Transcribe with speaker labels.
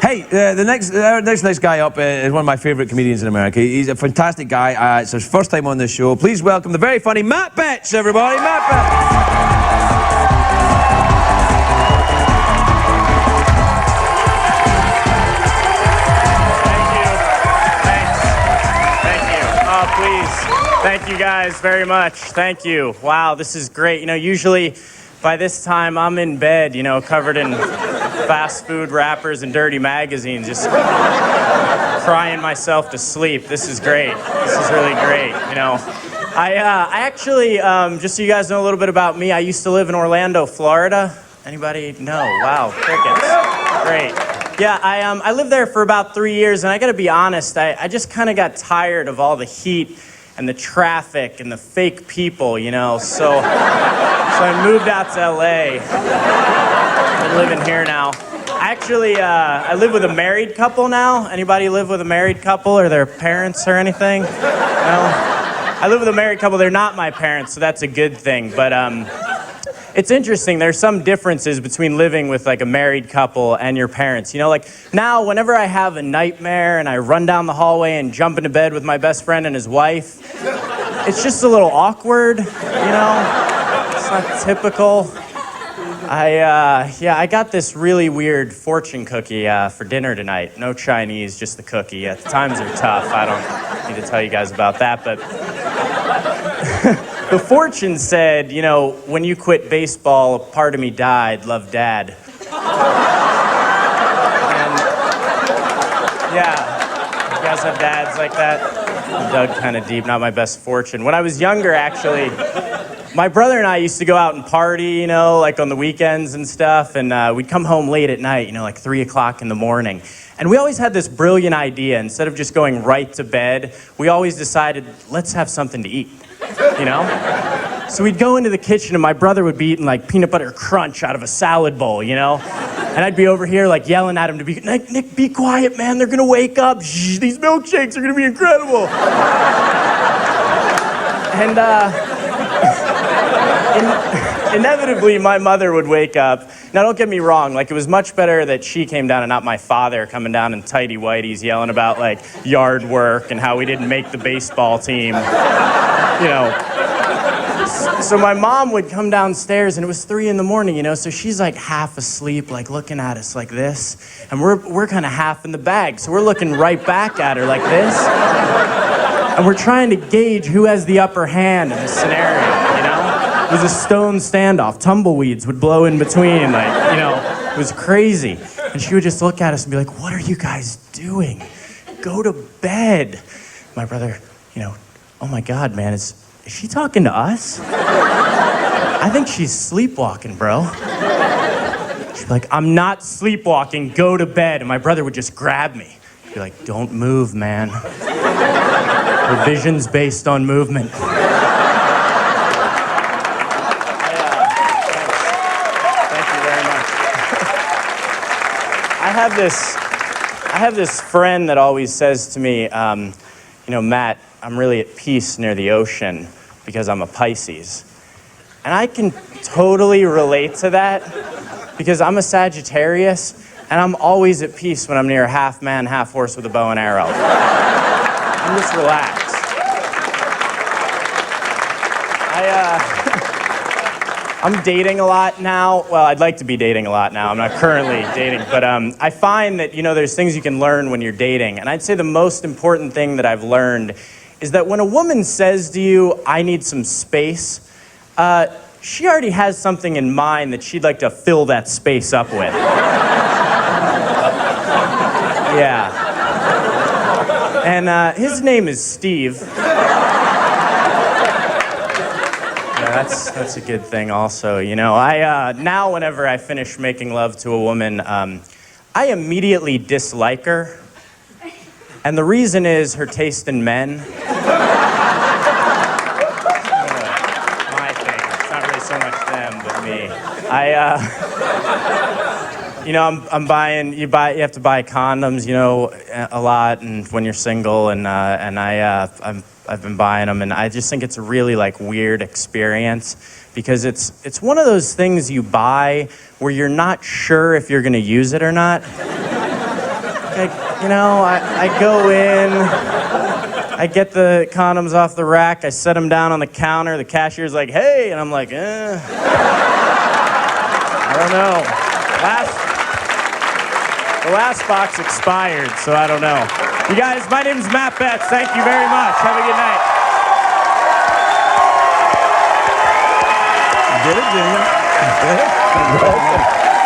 Speaker 1: Hey, the next guy up is one of my favorite comedians in America. He's a fantastic guy. It's his first time on this show. Please welcome the very funny Baetz, everybody. Baetz.
Speaker 2: Thank you guys very much. Thank you. Wow, this is great. You know, usually by this time I'm in bed, you know, covered in fast food wrappers and dirty magazines, just crying myself to sleep. This is great. This is really great, you know. I actually, just so you guys know a little bit about me, I used to live in Orlando, Florida. Anybody know? Wow, crickets. Great. Yeah, I lived there for about 3 years, and I gotta be honest, I just kind of got tired of all the heat and the traffic and the fake people, you know, so I moved out to LA. I'm living here now. Actually, I live with a married couple now. Anybody live with a married couple or their parents or anything? No? I live with a married couple. They're not my parents, so that's a good thing, but it's interesting. There's some differences between living with like a married couple and your parents. You know, like now whenever I have a nightmare and I run down the hallway and jump into bed with my best friend and his wife, it's just a little awkward, you know? It's not typical. I got this really weird fortune cookie for dinner tonight. No Chinese, just the cookie. The times are tough. I don't need to tell you guys about that, but the fortune said, you know, when you quit baseball, a part of me died, love, Dad. And yeah, you guys have dads like that? I dug kind of deep, not my best fortune. When I was younger, actually, my brother and I used to go out and party, you know, like on the weekends and stuff, and we'd come home late at night, you know, like 3 o'clock in the morning. And we always had this brilliant idea. Instead of just going right to bed, we always decided, let's have something to eat, you know? So we'd go into the kitchen, and my brother would be eating like peanut butter crunch out of a salad bowl, you know? And I'd be over here like yelling at him to be, Nick, be quiet, man, they're gonna wake up. Shh, these milkshakes are gonna be incredible. And inevitably, my mother would wake up. Now, don't get me wrong. Like, it was much better that she came down and not my father coming down in tighty-whities yelling about, like, yard work and how we didn't make the baseball team, you know. So my mom would come downstairs, and it was 3 in the morning, you know, so she's, like, half asleep, like, looking at us like this. And we're kind of half in the bag, so we're looking right back at her like this. And we're trying to gauge who has the upper hand in this scenario, you know? It was a stone standoff. Tumbleweeds would blow in between, like, you know, it was crazy. And she would just look at us and be like, what are you guys doing? Go to bed. My brother, you know, oh my God, man, is she talking to us? I think she's sleepwalking, bro. She'd be like, I'm not sleepwalking, go to bed. And my brother would just grab me. He'd be like, don't move, man. Her vision's based on movement. I have this friend that always says to me, you know, Matt, I'm really at peace near the ocean because I'm a Pisces. And I can totally relate to that because I'm a Sagittarius and I'm always at peace when I'm near a half man, half horse with a bow and arrow. I'm just relaxed. I'm dating a lot now. Well, I'd like to be dating a lot now. I'm not currently dating, but I find that, you know, there's things you can learn when you're dating. And I'd say the most important thing that I've learned is that when a woman says to you, I need some space, she already has something in mind that she'd like to fill that space up with. Yeah. And his name is Steve. That's a good thing also, you know. Now whenever I finish making love to a woman, I immediately dislike her. And the reason is her taste in men. My thing. It's not really so much them, but me. You know, I'm buying, you have to buy condoms, you know, a lot, and when you're single, and I've been buying them, and I just think it's a really like weird experience because it's one of those things you buy where you're not sure if you're gonna use it or not. I go in, I get the condoms off the rack, I set them down on the counter, the cashier's like, hey, and I'm like, I don't know. The last box expired, so I don't know. You guys, my name's Matt Baetz. Thank you very much. Have a good night.
Speaker 1: Did it, didn't you?